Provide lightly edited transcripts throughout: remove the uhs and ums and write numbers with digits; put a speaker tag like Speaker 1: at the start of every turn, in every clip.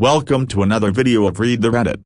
Speaker 1: Welcome to another video of Read the Reddit.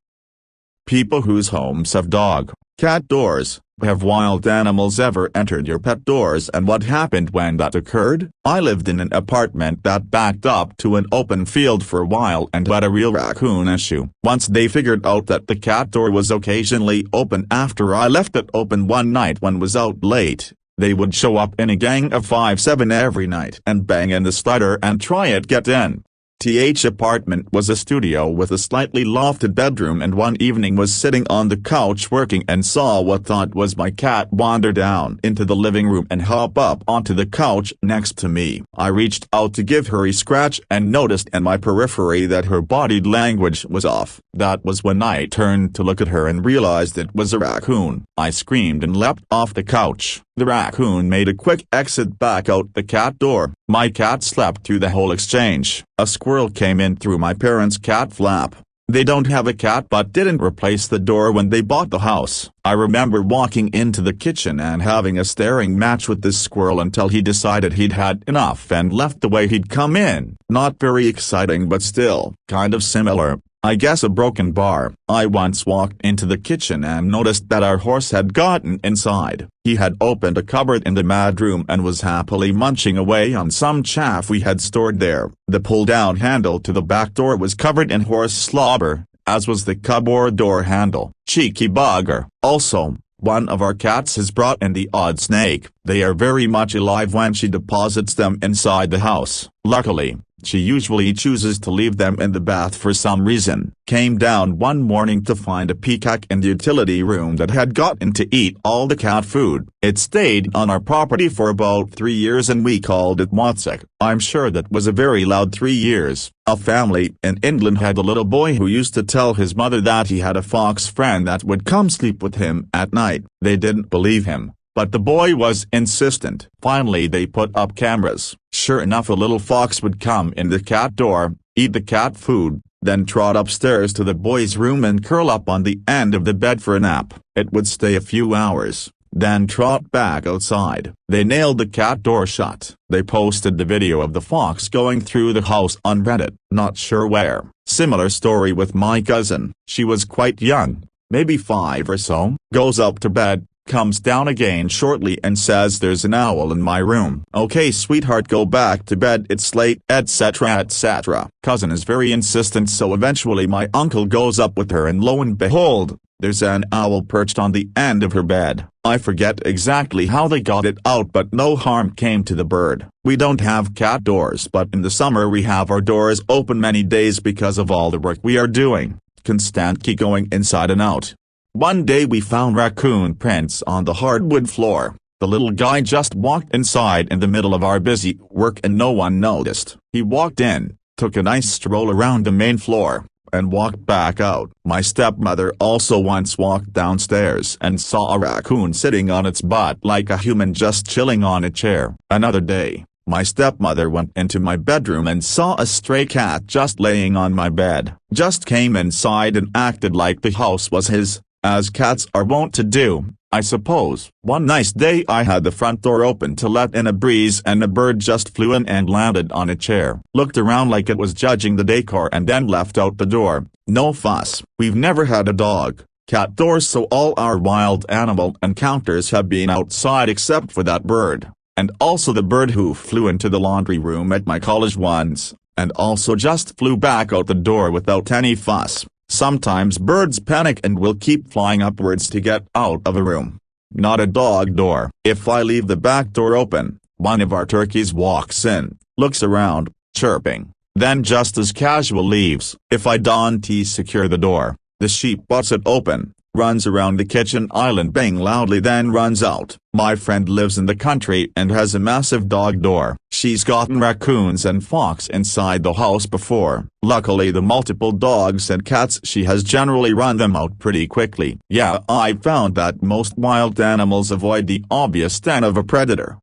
Speaker 1: People whose homes have dog, cat doors. Have wild animals ever entered your pet doors, and what happened when that occurred? I lived in an apartment that backed up to an open field for a while and had a real raccoon issue. Once they figured out that the cat door was occasionally open after I left it open one night when was out late, they would show up in a gang of 5-7 every night and bang in the slider and try it get in. TH apartment was a studio with a slightly lofted bedroom, and one evening was sitting on the couch working and saw what thought was my cat wander down into the living room and hop up onto the couch next to me. I reached out to give her a scratch and noticed in my periphery that her body language was off. That was when I turned to look at her and realized it was a raccoon. I screamed and leapt off the couch. The raccoon made a quick exit back out the cat door. My cat slept through the whole exchange. A squirrel came in through my parents' cat flap. They don't have a cat but didn't replace the door when they bought the house. I remember walking into the kitchen and having a staring match with this squirrel until he decided he'd had enough and left the way he'd come in. Not very exciting, but still, kind of similar. I guess a broken bar. I once walked into the kitchen and noticed that our horse had gotten inside. He had opened a cupboard in the bedroom and was happily munching away on some chaff we had stored there. The pull-down handle to the back door was covered in horse slobber, as was the cupboard door handle. Cheeky bugger. Also, one of our cats has brought in the odd snake. They are very much alive when she deposits them inside the house. Luckily, she usually chooses to leave them in the bath for some reason. Came down one morning to find a peacock in the utility room that had gotten to eat all the cat food. It stayed on our property for about 3 years and we called it Watsik. I'm sure that was a very loud 3 years. A family in England had a little boy who used to tell his mother that he had a fox friend that would come sleep with him at night. They didn't believe him, but the boy was insistent. Finally they put up cameras. Sure enough, a little fox would come in the cat door, eat the cat food, then trot upstairs to the boy's room and curl up on the end of the bed for a nap. It would stay a few hours, then trot back outside. They nailed the cat door shut. They posted the video of the fox going through the house on Reddit. Not sure where. Similar story with my cousin. She was quite young, maybe 5 or so. Goes up to bed, comes down again shortly and says there's an owl in my room. Okay sweetheart, go back to bed, it's late, etc etc. Cousin is very insistent, so eventually my uncle goes up with her and lo and behold, there's an owl perched on the end of her bed. I forget exactly how they got it out, but no harm came to the bird. We don't have cat doors, but in the summer we have our doors open many days because of all the work we are doing. Constantly going inside and out. One day we found raccoon prints on the hardwood floor. The little guy just walked inside in the middle of our busy work and no one noticed. He walked in, took a nice stroll around the main floor, and walked back out. My stepmother also once walked downstairs and saw a raccoon sitting on its butt like a human just chilling on a chair. Another day, my stepmother went into my bedroom and saw a stray cat just laying on my bed. Just came inside and acted like the house was his, as cats are wont to do, I suppose. One nice day I had the front door open to let in a breeze and a bird just flew in and landed on a chair. Looked around like it was judging the decor and then left out the door. No fuss. We've never had a dog, cat doors, so all our wild animal encounters have been outside except for that bird. And also the bird who flew into the laundry room at my college once, and also just flew back out the door without any fuss. Sometimes birds panic and will keep flying upwards to get out of a room. Not a dog door. If I leave the back door open, one of our turkeys walks in, looks around, chirping, then just as casual leaves. If I don't secure the door, the sheep butts it open, runs around the kitchen island baying loudly, then runs out. My friend lives in the country and has a massive dog door. She's gotten raccoons and fox inside the house before. Luckily the multiple dogs and cats she has generally run them out pretty quickly. Yeah, I found that most wild animals avoid the obvious den of a predator.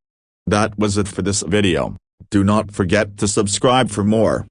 Speaker 1: That was it for this video. Do not forget to subscribe for more.